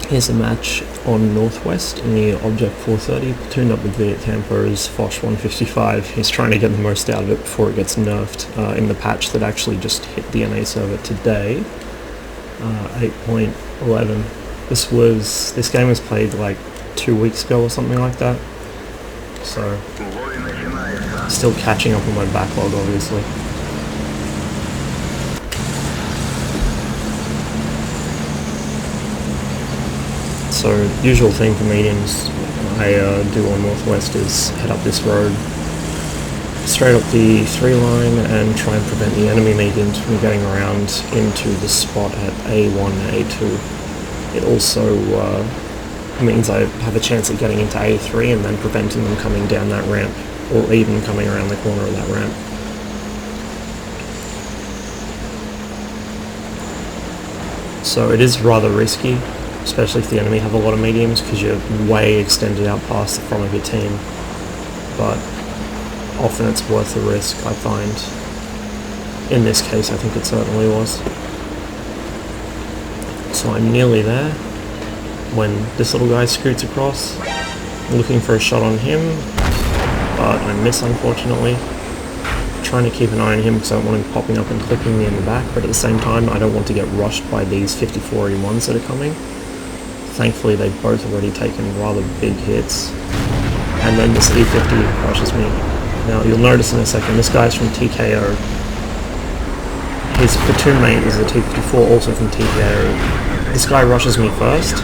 Here's a match on Northwest in the Object 430, platooned up with Viet Camper's Foch 155. He's trying to get the most out of it before it gets nerfed in the patch that actually just hit the NA server today, 8.11. This game was played like 2 weeks ago or something like that, so still catching up on my backlog obviously. So, usual thing for mediums I do on Northwest is head up this road, straight up the 3 line, and try and prevent the enemy mediums from getting around into the spot at A1 and A2. It also means I have a chance at getting into A3 and then preventing them coming down that ramp, or even coming around the corner of that ramp. So it is rather risky, especially if the enemy have a lot of mediums, because you're way extended out past the front of your team. But often it's worth the risk, I find. In this case, I think it certainly was. So I'm nearly there when this little guy scoots across, looking for a shot on him, but I miss unfortunately. Trying to keep an eye on him because I don't want him popping up and clipping me in the back, but at the same time I don't want to get rushed by these 54E1s that are coming. Thankfully they've both already taken rather big hits, and then this E50 crushes me. Now you'll notice in a second, this guy's from TKO. His platoon mate is a T54, also from TKO. This guy rushes me first.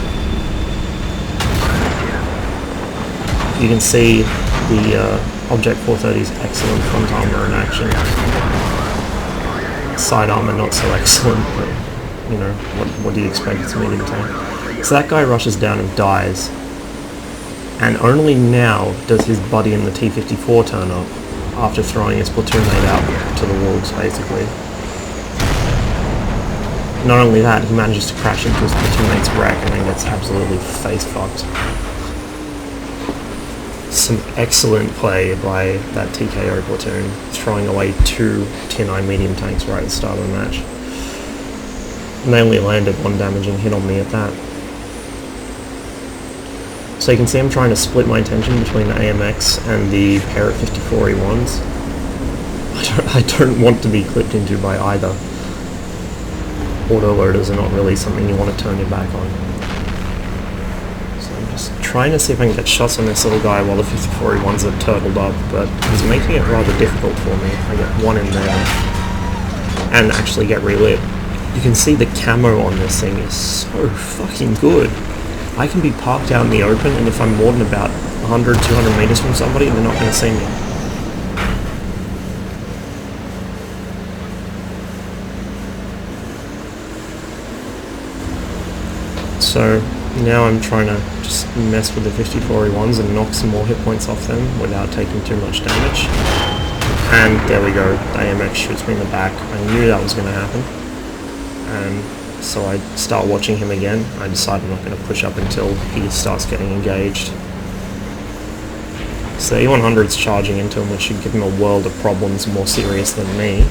You can see the Object 430's excellent front armor in action. Side armor not so excellent, but you know, what do you expect? It's a medium tank. So that guy rushes down and dies, and only now does his buddy in the T-54 turn up, after throwing his platoon mate out to the wolves, basically. Not only that, he manages to crash into his platoon mate's wreck and then gets absolutely face-fucked. Some excellent play by that TKO platoon, throwing away 2 T9 medium tanks right at the start of the match. And they only landed 1 damaging hit on me at that. So you can see I'm trying to split my attention between the AMX and the pair of 54E1s. I don't want to be clipped into by either. Autoloaders are not really something you want to turn your back on. So I'm just trying to see if I can get shots on this little guy while the 54E1s are turtled up, but he's making it rather difficult for me. I get 1 in there and actually get relit. You can see the camo on this thing is so fucking good. I can be parked out in the open, and if I'm more than about 100, 200 meters from somebody, they're not going to see me. So now I'm trying to just mess with the 54E1s and knock some more hit points off them without taking too much damage. And there we go, the AMX shoots me in the back. I knew that was going to happen. And so I start watching him again. I decide I'm not going to push up until he starts getting engaged. So the E100's charging into him, which should give him a world of problems more serious than me.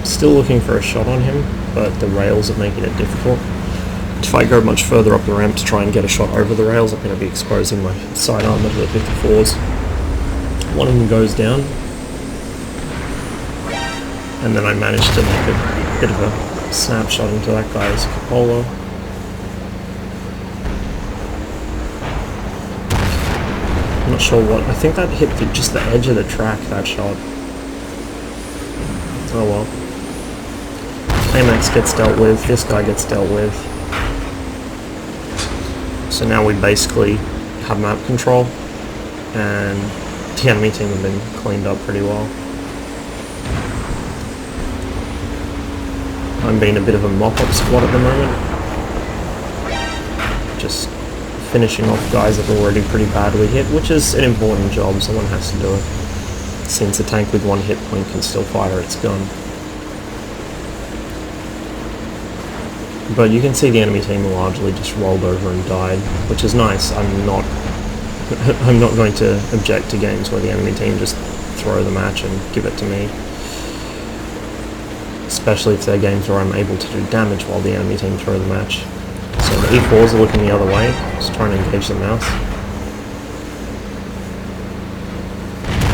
Still looking for a shot on him, but the rails are making it difficult. If I go much further up the ramp to try and get a shot over the rails, I'm going to be exposing my side armor to the 54s. One of them goes down, and then I managed to make a bit of a snapshot into that guy's cupola. I'm not sure what, I think that hit just the edge of the track, that shot. Oh well. AMX gets dealt with, this guy gets dealt with. So now we basically have map control, and the enemy team have been cleaned up pretty well. I'm being a bit of a mop-up squad at the moment. Just finishing off guys that are already pretty badly hit, which is an important job, someone has to do it. Since a tank with 1 hit point can still fire its gun. But you can see the enemy team largely just rolled over and died, which is nice. I'm not going to object to games where the enemy team just throw the match and give it to me. especially if they're games where I'm able to do damage while the enemy team throw the match. So the E4s are looking the other way, just trying to engage the mouse.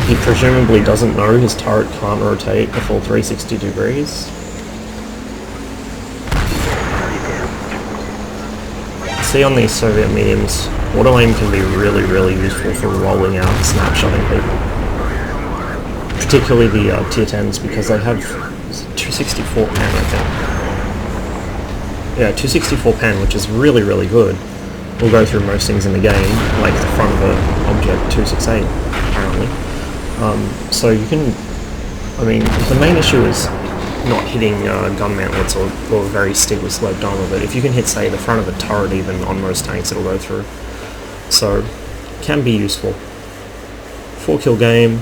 He presumably doesn't know his turret can't rotate a full 360 degrees. See, on these Soviet mediums, auto aim can be really useful for rolling out and snapshotting people. Particularly the tier 10s, because they have 264 pen, I think. Yeah, 264 pen, which is really good. We'll go through most things in the game, like the front of an object 268, apparently. So you can, I mean, the main issue is not hitting gun mantlets or very steeply sloped armor, but if you can hit, say, the front of a turret even on most tanks, it'll go through. So, can be useful. 4-kill game,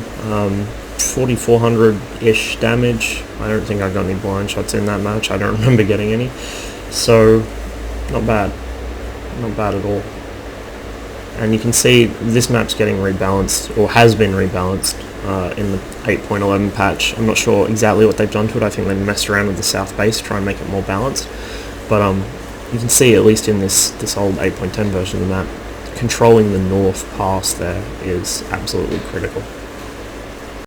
4,400-ish damage. I don't think I got any blind shots in that match, I don't remember getting any. So, not bad. Not bad at all. And you can see this map's getting rebalanced, or has been rebalanced, in the 8.11 patch. I'm not sure exactly what they've done to it. I think they've messed around with the south base to try and make it more balanced. But you can see, at least in this old 8.10 version of the map, controlling the north pass there is absolutely critical.